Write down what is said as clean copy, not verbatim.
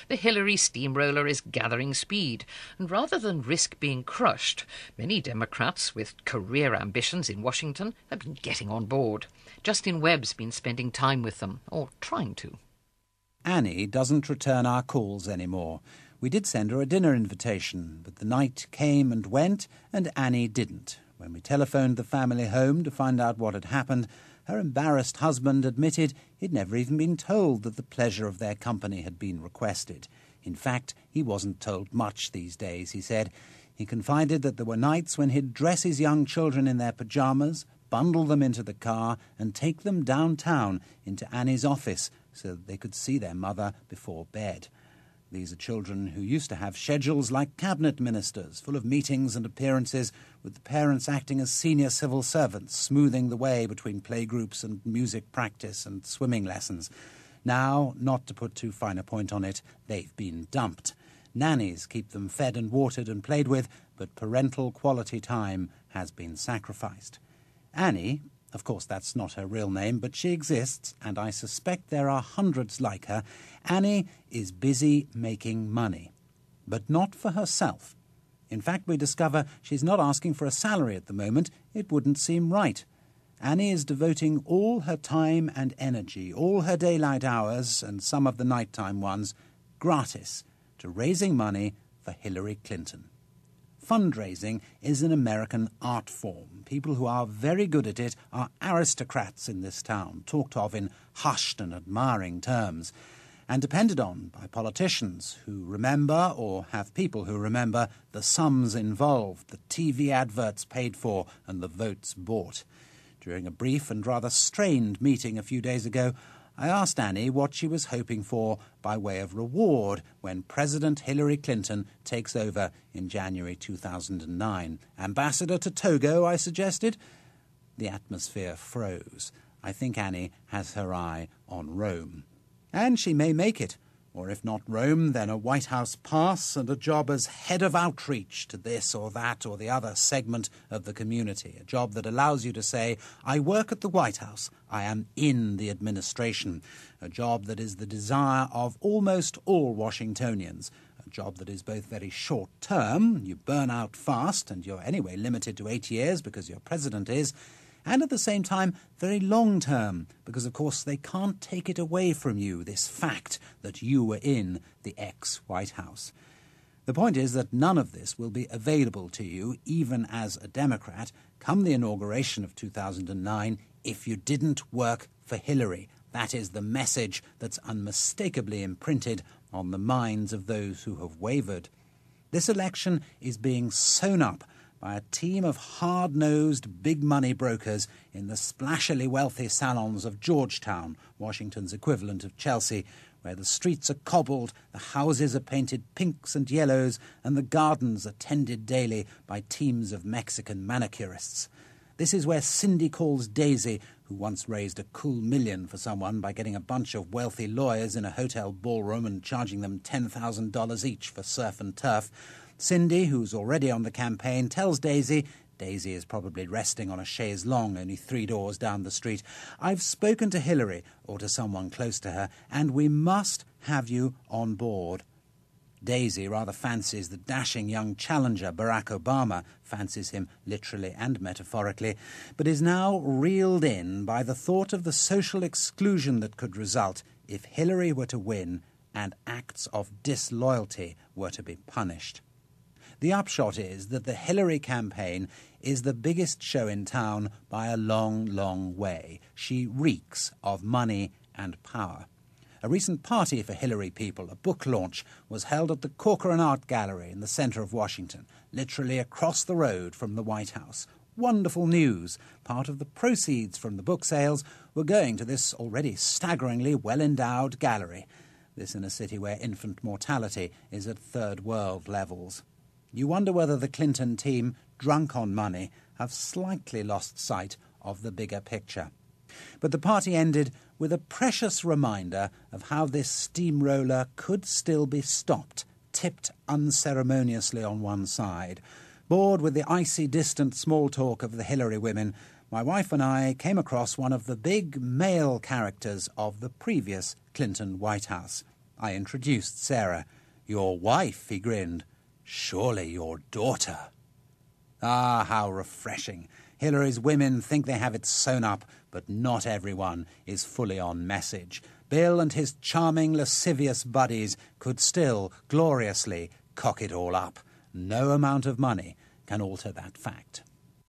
The Hillary steamroller is gathering speed, and rather than risk being crushed, many Democrats with career ambitions in Washington have been getting on board. Justin Webb's been spending time with them, or trying to. Annie doesn't return our calls anymore. We did send her a dinner invitation, but the night came and went, and Annie didn't. When we telephoned the family home to find out what had happened, her embarrassed husband admitted he'd never even been told that the pleasure of their company had been requested. In fact, he wasn't told much these days, he said. He confided that there were nights when he'd dress his young children in their pyjamas, bundle them into the car, and take them downtown into Annie's office so that they could see their mother before bed. These are children who used to have schedules like cabinet ministers, full of meetings and appearances, with the parents acting as senior civil servants, smoothing the way between playgroups and music practice and swimming lessons. Now, not to put too fine a point on it, they've been dumped. Nannies keep them fed and watered and played with, but parental quality time has been sacrificed. Annie, of course that's not her real name, but she exists, and I suspect there are hundreds like her. Annie is busy making money, but not for herself. In fact, we discover she's not asking for a salary at the moment. It wouldn't seem right. Annie is devoting all her time and energy, all her daylight hours, and some of the nighttime ones, gratis, to raising money for Hillary Clinton. Fundraising is an American art form. People who are very good at it are aristocrats in this town, talked of in hushed and admiring terms, and depended on by politicians who remember, or have people who remember, the sums involved, the TV adverts paid for, and the votes bought. During a brief and rather strained meeting a few days ago, I asked Annie what she was hoping for by way of reward when President Hillary Clinton takes over in January 2009. Ambassador to Togo, I suggested. The atmosphere froze. I think Annie has her eye on Rome. And she may make it. Or if not Rome, then a White House pass and a job as head of outreach to this or that or the other segment of the community. A job that allows you to say, I work at the White House, I am in the administration. A job that is the desire of almost all Washingtonians. A job that is both very short-term, you burn out fast, and you're anyway limited to 8 years because your president is, and at the same time very long-term, because of course they can't take it away from you, this fact that you were in the ex-White House. The point is that none of this will be available to you, even as a Democrat, come the inauguration of 2009, if you didn't work for Hillary. That is the message that's unmistakably imprinted on the minds of those who have wavered. This election is being sewn up by a team of hard-nosed big-money brokers in the splashily wealthy salons of Georgetown, Washington's equivalent of Chelsea, where the streets are cobbled, the houses are painted pinks and yellows, and the gardens are tended daily by teams of Mexican manicurists. This is where Cindy calls Daisy, who once raised a cool $1 million for someone by getting a bunch of wealthy lawyers in a hotel ballroom and charging them $10,000 each for surf and turf. Cindy, who's already on the campaign, tells Daisy is probably resting on a chaise longue only 3 doors down the street, I've spoken to Hillary, or to someone close to her, and we must have you on board. Daisy rather fancies the dashing young challenger Barack Obama, fancies him literally and metaphorically, but is now reeled in by the thought of the social exclusion that could result if Hillary were to win and acts of disloyalty were to be punished. The upshot is that the Hillary campaign is the biggest show in town by a long, long way. She reeks of money and power. A recent party for Hillary people, a book launch, was held at the Corcoran Art Gallery in the centre of Washington, literally across the road from the White House. Wonderful news. Part of the proceeds from the book sales were going to this already staggeringly well-endowed gallery. This in a city where infant mortality is at third world levels. You wonder whether the Clinton team, drunk on money, have slightly lost sight of the bigger picture. But the party ended with a precious reminder of how this steamroller could still be stopped, tipped unceremoniously on one side. Bored with the icy, distant small talk of the Hillary women, my wife and I came across one of the big male characters of the previous Clinton White House. I introduced Sarah. "Your wife," he grinned. "Surely your daughter." Ah, how refreshing. Hillary's women think they have it sewn up, but not everyone is fully on message. Bill and his charming, lascivious buddies could still, gloriously, cock it all up. No amount of money can alter that fact.